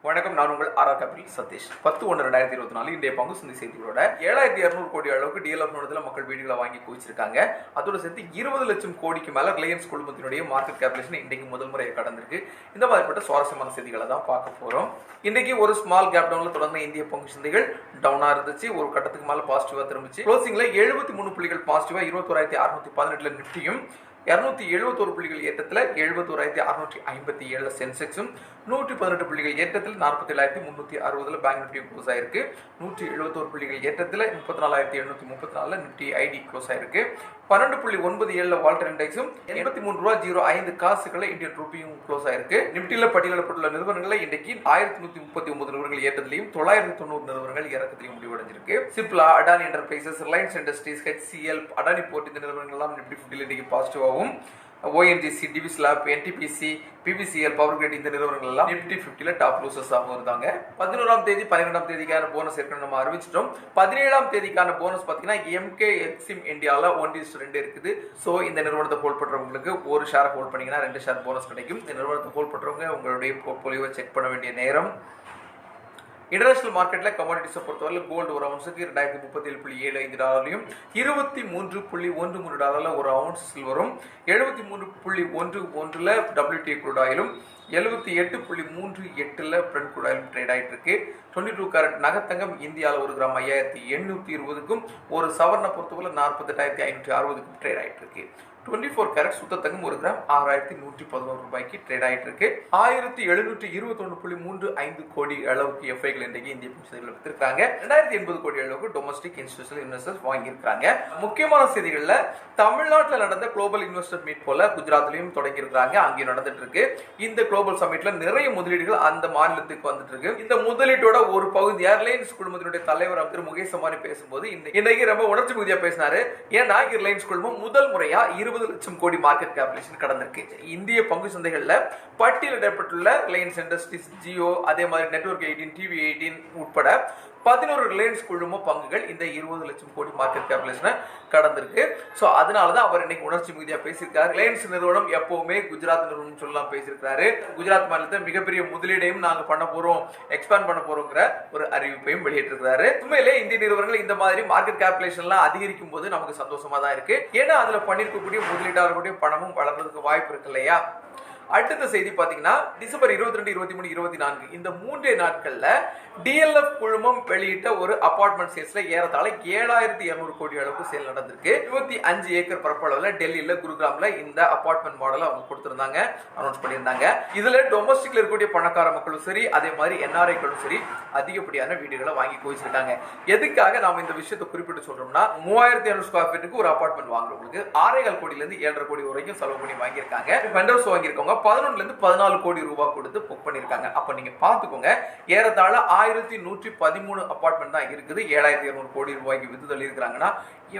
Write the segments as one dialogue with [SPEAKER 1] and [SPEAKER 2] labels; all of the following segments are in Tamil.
[SPEAKER 1] வணக்கம், நான் உங்கள் ஆர்ஆர் கேபிட்டல் சதீஷ். 10/1/2024 இன்றைய பங்கு சந்தை செய்திகளோட 7200 கோடி அளவுக்கு டிஎல்எஃப் நிறுவனத்தில் மக்கள் வீடுகளை வாங்கி குவிச்சிருக்காங்க. அதோட சேர்த்து 20 லட்சம் கோடிக்கு மேல ரிலையன்ஸ் குழுமத்தினுடைய மார்க்கெட் கேபிடேஷன் இன்றைக்கு முதல் முறையை கடந்திருக்கு. இந்த மாதிரிப்பட்ட சுவாரஸ்யமான செய்திகளை தான் பார்க்க போறோம். இன்னைக்கு ஒரு ஸ்மால் கேப் டவுன்ல தொடர்ந்த இந்திய பங்கு சந்தைகள் டவுனா இருந்துச்சு. ஒரு கட்டத்துக்கு மேல பாசிட்டிவா திரும்பிச்சு. க்ளோசிங்ல 73 புள்ளிகள் பாசிட்டிவா 21,618 நிப்டியும் 271 புள்ளிகள் ஏற்றத்தில் 71,657 சென்செக்ஸும் 118 புள்ளிகள் ஏற்றத்தில் 47,360 பேங்க் நிப்டி க்ளோஸ் ஆயிருக்கு. 171 புள்ளிகள் ஏற்றத்தில் 34,734 நிப்டி ஐடி க்ளோஸ் ஆயிருக்கு. 12.97 வால்டர் இண்டெக்ஸும் 83.05 காசுகளை இந்தியன் ரூபியும் க்ளோஸ் ஆயிருக்கு. நிப்டியில பட்டியலிடப்பட்டுள்ள நிறுவனங்களை இன்றைக்கு 1139 நிறுவனங்கள் ஏற்றத்திலையும் 990 நிறுவனங்கள் இறக்கத்திலையும் முடிவடைஞ்சிருக்கு. சிப்லா, அடானி என்டர்பிரைசஸ், ரிலையன்ஸ் இண்டஸ்ட்ரீஸ், HCL, அடானி போர்ட் இந்த நிறுவனங்கள் எல்லாம் நிப்டி 50 இன்றைக்கு positive ONGC, Divi's Lab, NTPC, PPCL, Power Grid இந்த நிறுவனங்கள் எல்லாம் நிப்டி 50ல டாப் லூசர்ஸ் ஆகும் இருந்தாங்க. 11ஆம் தேதி 12ஆம் தேதிக்கான போனஸ் ஏற்கனவே நம்ம அறிவிச்சிட்டோம். 17ஆம் தேதிக்கான போனஸ் பாத்தீங்கன்னா MK எக்ஸிம் இந்தியாவில் 1:2 இருக்குது. ஸோ இந்த நிறுவனத்தை ஹோல்ட் பண்றவங்களுக்கு ஒரு ஷேர் ஹோல்ட் பண்ணீங்கன்னா 2 ஷேர் போனஸ் கிடைக்கும். இந்த நிறுவனத்தை ஹோல்ட் பண்றவங்க உங்களுடைய போர்ட்போலியோவை செக் பண்ண வேண்டிய நேரம். இன்டர்நேஷனல் மார்க்கெட்ல கமாடிட்டிஸை பொறுத்தவரை கோல்டு ஒரு அவுன்ஸுக்கு $2037.75, $23.13 ஒரு அவுன்ஸ் சில்வரும், 73.11 WTI க்ரூட் ஆயிலும், 78.38 பிரெண்ட் க்ரூட் ஆயிலும் ட்ரேட் ஆயிட்டு இருக்கு. 22 கேரட் நகத்தங்கம் இந்தியாவில் ஒரு கிராம் 5,820க்கும், ஒரு சவரனை பொறுத்தவரை 48,560க்கும் ட்ரேட் ஆயிட்டு இருக்கு. 24 கேரட் சுத்த தங்கம் ஒரு கிராம் 6,111 ரூபாய்க்கு ட்ரேட் ஆயிட்டு இருக்கு. 1,721.35 கோடி அளவுக்கு எஃப்ஐகள் இன்றைக்கு இந்திய பங்குசந்தையில் வித்திருக்காங்க. 2,080 கோடி அளவுக்கு டொமஸ்டிக் இன்ஸ்டிடியூஷனல் இன்வெஸ்டர்ஸ் வாங்கியிருக்காங்க. முக்கியமான செய்திகள்ல தமிழ்நாட்டில் நடந்த குளோபல் இன்வெஸ்டர் மீட் போல குஜராத்லயும் தொடங்கி இருக்காங்க. அங்கேயும் நடந்துட்டு இருக்கு. இந்த குளோபல் சமிட்ல நிறைய முதலீடுகள் அந்த மாநிலத்துக்கு வந்துட்டு இருக்கு. இந்த முதலீட்டோட ஒரு பகுதி ரிலையன்ஸ் குழுமத்தினுடைய தலைவர் திரு முகேஷ் அம்பானி பேசும்போது இன்னைக்கு ரொம்ப உணர்ச்சி மிகுதியா பேசினாரு. ஏன்னா ரிலையன்ஸ் குழுமம் முதல் முறையா 20 லட்சம் கோடி மார்க்கெட் கேபிடேஷன் கடந்திருக்கு. இந்திய பங்கு சந்தைகள்ல பட்டியலிடப்பட்டுள்ள ரிலையன்ஸ் இண்டஸ்ட்ரீஸ், ஜியோ, அதே மாதிரி நெட்வொர்க் 18, டிவி 18 உட்பட 11 ரிலையன்ஸ் குழும பங்குகள் இந்த 20 லட்சம் கோடி மார்க்கெட் கேபிடேஷனை கடந்திருக்கு. ஸோ அதனாலதான் அவர் இன்னைக்கு உணர்ச்சி மிகுதியா பேசியிருக்காரு. ரிலையன்ஸ் நிறுவனம் எப்பவுமே குஜராத் நிறுவனம் சொல்லலாம் பேசியிருக்காரு. குஜராத் மாநிலத்தை மிகப்பெரிய முதலீடையும் நாங்க பண்ண போறோம், எக்ஸ்பேண்ட் பண்ண போறோங்கிற ஒரு அறிவிப்பையும் வெளியிட்டிருக்காரு. உண்மையிலே இந்திய நிறுவனங்கள் இந்த மாதிரி மார்க்கெட் கேபிடேஷன் எல்லாம் அதிகரிக்கும் போது நமக்கு சந்தோஷமா தான் இருக்கு. ஏன்னா அதுல பண்ணிருக்கக்கூடிய முதலீட்டாளர்களுடைய பணமும் வளர்றதுக்கு வாய்ப்பு இருக்கு இல்லையா. அடுத்த செய்தி பாத்தீங்கன்னா டிசம்பர் 22, 23, 24 இந்த 3 நாட்கள்ல டிஎல்எஃப் குழுமம் வெளியிட்ட ஒரு அபார்ட்மெண்ட் சேல்ஸ்ல ஏறத்தாழ 7,200 கோடி அளவுக்கு சேல் நடந்திருக்கு. 25 ஏக்கர் பரப்பளவுல டெல்லியில, குருகிராம்ல இந்த அபார்ட்மெண்ட் மாடல் அவங்க கொடுத்திருந்தாங்க, அனௌன்ஸ் பண்ணியிருந்தாங்க. இதுல டொமஸ்டிக்ல இருக்கக்கூடிய பணக்கார மக்களும் சரி, அதே மாதிரி NRIக்களும் சரி அதிகப்படியான வீடுகளை வாங்கி குவிச்சிருக்காங்க. எதுக்காக நாம இந்த விஷயத்தை குறிப்பிட்டு சொல்றோம்னா, 3,500 ஸ்கொயர் ஃபீட்டுக்கு ஒரு அபார்ட்மெண்ட் வாங்குறவங்களுக்கு 6.25 கோடியில இருந்து 7.5 கோடி வரைக்கும் செலவு பண்ணி வாங்கியிருக்காங்க. வெண்டர்ஸ் வாங்கியிருக்கவங்க 11 இருந்து 14 கோடி ரூபாய் கொடுத்து புக் பண்ணிருக்காங்க. அப்ப நீங்க பாத்துக்கோங்க, ஏறத்தாழ 1,113 அபார்ட்மெண்ட் தான் இருக்குது. 7,200 கோடி ரூபாய்க்கு வித்து தள்ளி இருக்கிறாங்கன்னா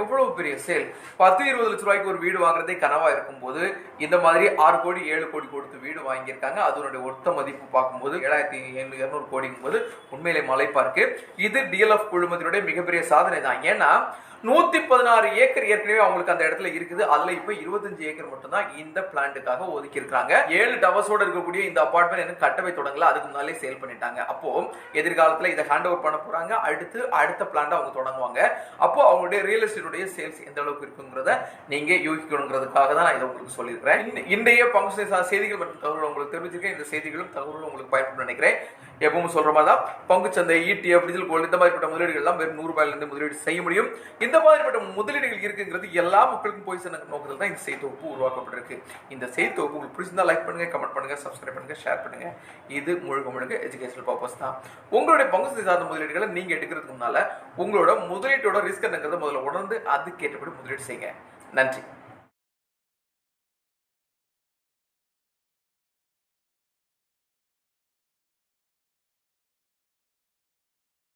[SPEAKER 1] எவ்வளவு பெரிய சேல். 10-20 லட்சம் ரூபாய்க்கு ஒரு வீடு வாங்குறதே கனவா இருக்கும் போது இந்த மாதிரி 6 கோடி 7 கோடி கொடுத்து வீடு வாங்கியிருக்காங்க. அதனுடைய ஒத்த மதிப்பு பார்க்கும்போது 7,200 கோடிங்கும் போது உண்மையிலே மலைப்பா இருக்கு. இது டிஎல்எஃப் குழுமத்தினுடைய மிகப்பெரிய சாதனை தான். ஏன்னா 116 ஏக்கர் ஏற்கனவே அவங்களுக்கு அந்த இடத்துல இருக்குது. அதுல இப்ப 25 ஏக்கர் மட்டும் தான் இந்த பிளான்ட்டுக்காக ஒதுக்கி இருக்காங்க. 7 டவர்ஸோட இருக்கக்கூடிய இந்த அபார்ட்மெண்ட் எனக்கு கட்டவை தொடங்கல, அதுக்கு முன்னாலே சேல் பண்ணிட்டாங்க. அப்போ எதிர்காலத்துல இதை ஹேண்ட் ஓவர் பண்ண போறாங்க. அடுத்த பிளான்ட் அவங்க தொடங்குவாங்க. அப்போ அவங்களுடைய ரியல் எஸ்டேட்டுடைய சேல்ஸ் எந்த அளவுக்கு இருக்குங்கிறத நீங்க யோசிக்கணுங்கிறதுக்காக தான் நான் இதை உங்களுக்கு சொல்லியிருக்கிறேன். இன்றைய பங்கு செய்திகள் மற்றும் தகவல் உங்களுக்கு தெரிவிச்சிருக்கேன். இந்த செய்திகளும் தகவலும் உங்களுக்கு பயன்படும் நினைக்கிறேன். எப்பவும் சொல்ற மாதிரி தான் பங்குச்சந்தை, ETF, டிஜிட்டல் கோல்டு இந்த மாதிரிப்பட்ட முதலீடுகள் எல்லாம் வெறும் 100 ரூபாயில இருந்து முதலீடு செய்ய முடியும். இந்த மாதிரிப்பட்ட முதலீடுகள் இருக்குங்கிறது எல்லா மக்களுக்கும் போய் சேர்ந்த நோக்கத்தில் தான் இந்த செய்தி தொகுப்பு உருவாக்கப்பட்டிருக்கு. இந்த செய்தி தொகுப்பு உங்களுக்கு பிடிச்சிருந்தா லைக் பண்ணுங்க, கமெண்ட் பண்ணுங்க, சப்ஸ்கிரைப் பண்ணுங்க, ஷேர் பண்ணுங்க. இது முழுக்க எஜுகேஷனல் பர்பஸ் தான். உங்களுடைய பங்கு சார்ந்த முதலீடுகளை நீங்க எடுக்கிறதுக்கு முன்னால உங்களோட முதலீட்டோட ரிஸ்க் என்னங்கிறத முதல்ல உணர்ந்து அதுக்கேற்றபடி முதலீடு செய்யுங்க. நன்றி.